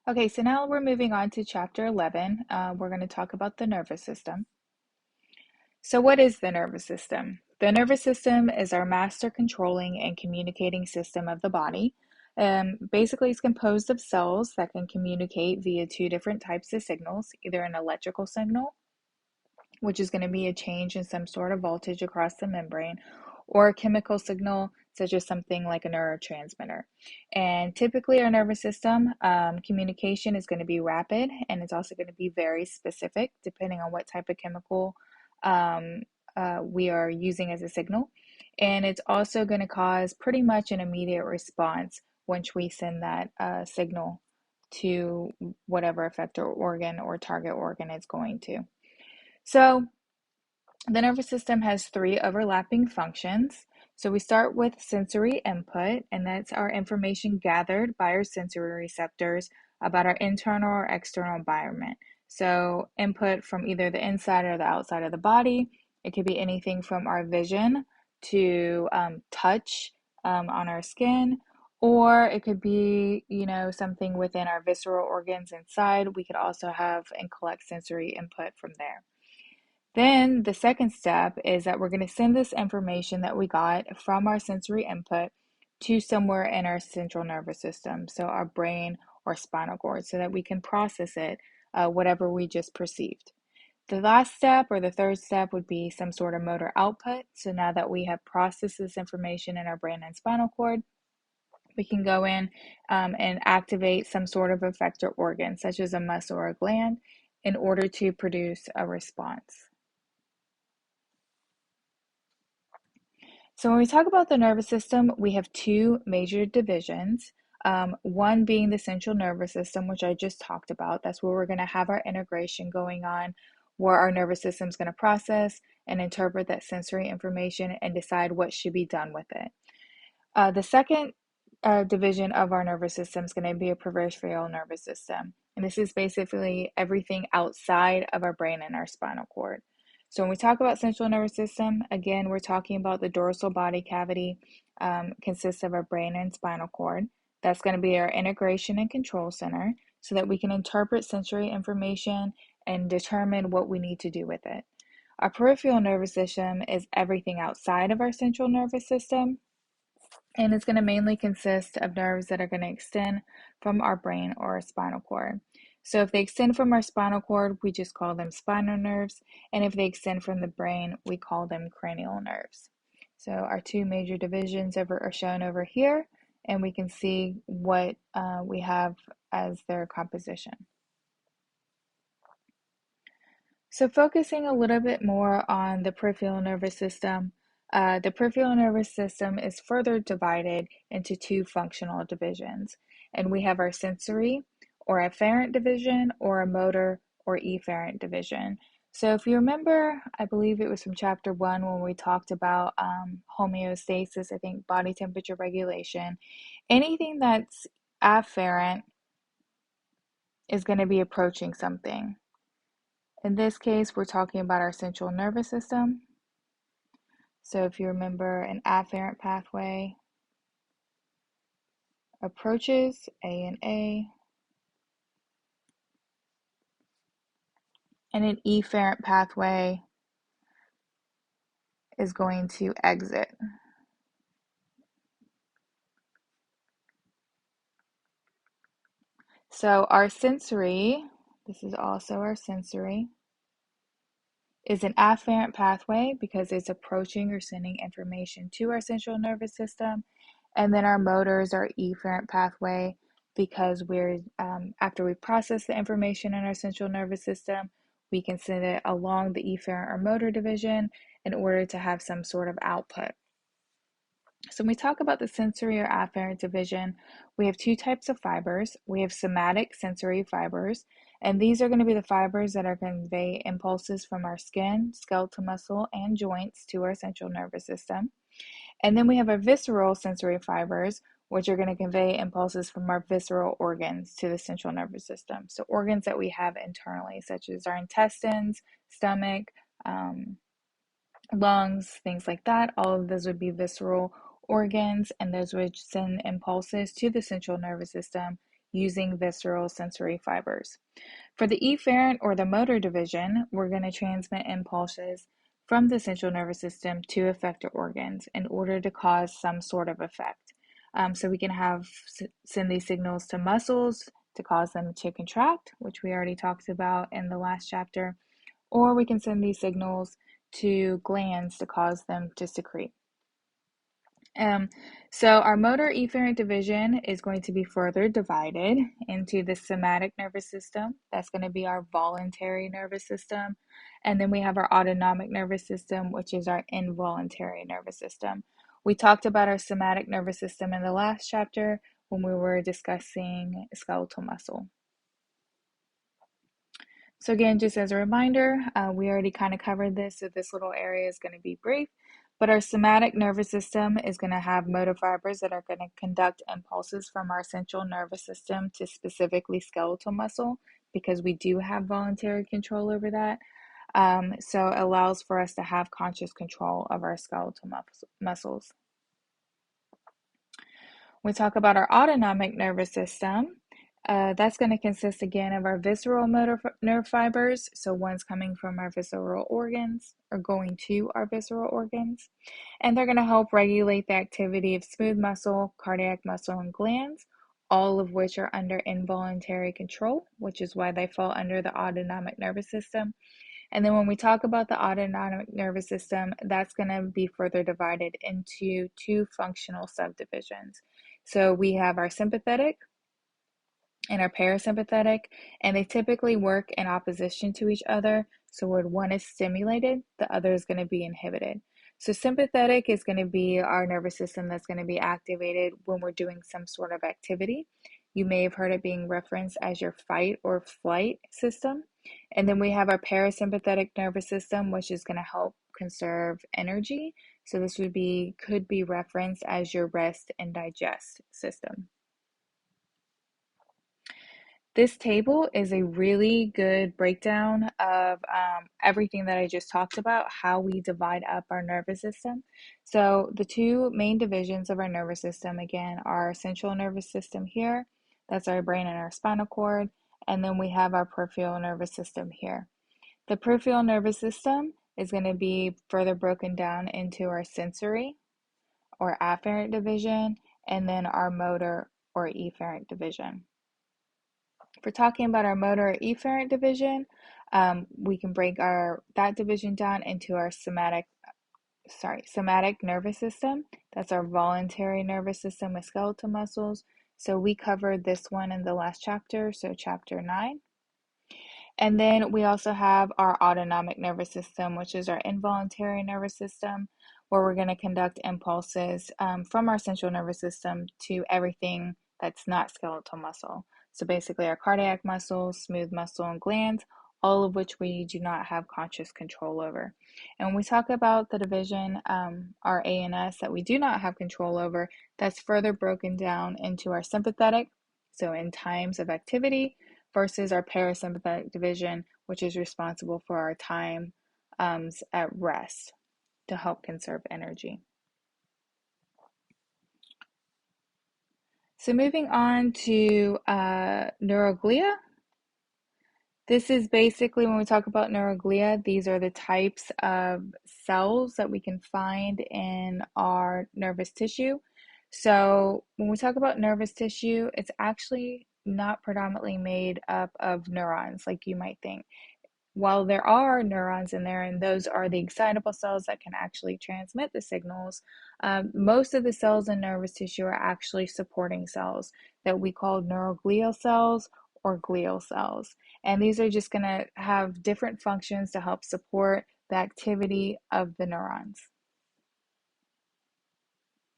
Okay, so now we're moving on to chapter 11. We're going to talk about the nervous system. So, what is the nervous system? The nervous system is our master controlling and communicating system of the body. Basically, it's composed of cells that can communicate via two different types of signals, either an electrical signal, which is going to be a change in some sort of voltage across the membrane, or a chemical signal, such as something like a neurotransmitter. And typically, our nervous system communication is going to be rapid, and it's also going to be very specific, depending on what type of chemical um, we are using as a signal. And it's also going to cause pretty much an immediate response once we send that signal to whatever effector organ or target organ it's going to. So, the nervous system has three overlapping functions. So we start with sensory input, and that's our information gathered by our sensory receptors about our internal or external environment. So input from either the inside or the outside of the body. It could be anything from our vision to touch on our skin, or it could be, something within our visceral organs inside. We could also have and collect sensory input from there. Then the second step is that we're going to send this information that we got from our sensory input to somewhere in our central nervous system, so our brain or spinal cord, so that we can process it, whatever we just perceived. The last step or the third step would be some sort of motor output. So now that we have processed this information in our brain and spinal cord, we can go in and activate some sort of effector organ, such as a muscle or a gland, in order to produce a response. So when we talk about the nervous system, we have two major divisions. One being the central nervous system, which I just talked about. That's where we're going to have our integration going on, where our nervous system is going to process and interpret that sensory information and decide what should be done with it. The second division of our nervous system is going to be a peripheral nervous system. And this is basically everything outside of our brain and our spinal cord. So when we talk about central nervous system, again, we're talking about the dorsal body cavity, consists of our brain and spinal cord. That's going to be our integration and control center so that we can interpret sensory information and determine what we need to do with it. Our peripheral nervous system is everything outside of our central nervous system, and it's going to mainly consist of nerves that are going to extend from our brain or our spinal cord. So if they extend from our spinal cord, we just call them spinal nerves, and if they extend from the brain, we call them cranial nerves. So our two major divisions are shown over here, and we can see what we have as their composition. So focusing a little bit more on the peripheral nervous system, the peripheral nervous system is further divided into two functional divisions. And we have our sensory or afferent division, or a motor or efferent division. So if you remember, I believe it was from chapter 1 when we talked about homeostasis, I think body temperature regulation. Anything that's afferent is going to be approaching something. In this case, we're talking about our central nervous system. So if you remember, an afferent pathway approaches A, and an efferent pathway is going to exit. So our sensory, this is also our sensory, is an afferent pathway because it's approaching or sending information to our central nervous system. And then our motors are efferent pathway because we're after we process the information in our central nervous system, we can send it along the efferent or motor division in order to have some sort of output. So when we talk about the sensory or afferent division, we have two types of fibers. We have somatic sensory fibers, and these are going to be the fibers that are going to convey impulses from our skin, skeletal muscle, and joints to our central nervous system. And then we have our visceral sensory fibers, which are going to convey impulses from our visceral organs to the central nervous system. So organs that we have internally, such as our intestines, stomach, lungs, things like that. All of those would be visceral organs, and those would send impulses to the central nervous system using visceral sensory fibers. For the efferent or the motor division, we're going to transmit impulses from the central nervous system to effector organs in order to cause some sort of effect. So we can send these signals to muscles to cause them to contract, which we already talked about in the last chapter, or we can send these signals to glands to cause them to secrete. Um, so our motor efferent division is going to be further divided into the somatic nervous system. That's going to be our voluntary nervous system. And then we have our autonomic nervous system, which is our involuntary nervous system. We talked about our somatic nervous system in the last chapter when we were discussing skeletal muscle. So again, just as a reminder, we already kind of covered this, so this little area is going to be brief. But our somatic nervous system is going to have motor fibers that are going to conduct impulses from our central nervous system to specifically skeletal muscle, because we do have voluntary control over that. So it allows for us to have conscious control of our skeletal muscles. We talk about our autonomic nervous system. That's going to consist again of our visceral motor nerve fibers. So one's coming from our visceral organs or going to our visceral organs. And they're going to help regulate the activity of smooth muscle, cardiac muscle, and glands, all of which are under involuntary control, which is why they fall under the autonomic nervous system. And then when we talk about the autonomic nervous system, that's going to be further divided into two functional subdivisions. So we have our sympathetic and our parasympathetic, and they typically work in opposition to each other. So when one is stimulated, the other is going to be inhibited. So sympathetic is going to be our nervous system that's going to be activated when we're doing some sort of activity. You may have heard it being referenced as your fight or flight system. And then we have our parasympathetic nervous system, which is going to help conserve energy. So this could be referenced as your rest and digest system. This table is a really good breakdown of everything that I just talked about, how we divide up our nervous system. So the two main divisions of our nervous system, again, are our central nervous system here. That's our brain and our spinal cord. And then we have our peripheral nervous system here. The peripheral nervous system is going to be further broken down into our sensory or afferent division, and then our motor or efferent division. If we're talking about our motor or efferent division, we can break that division down into our somatic nervous system. That's our voluntary nervous system with skeletal muscles. So we covered this one in the last chapter, so chapter 9. And then we also have our autonomic nervous system, which is our involuntary nervous system, where we're going to conduct impulses from our central nervous system to everything that's not skeletal muscle. So basically our cardiac muscle, smooth muscle, and glands, all of which we do not have conscious control over. And when we talk about the division, our ANS, that we do not have control over, that's further broken down into our sympathetic, so in times of activity, versus our parasympathetic division, which is responsible for our time at rest to help conserve energy. So moving on to neuroglia. This is basically, when we talk about neuroglia, these are the types of cells that we can find in our nervous tissue. So when we talk about nervous tissue, it's actually not predominantly made up of neurons like you might think. While there are neurons in there, and those are the excitable cells that can actually transmit the signals, most of the cells in nervous tissue are actually supporting cells that we call neuroglial cells or glial cells. And these are just going to have different functions to help support the activity of the neurons.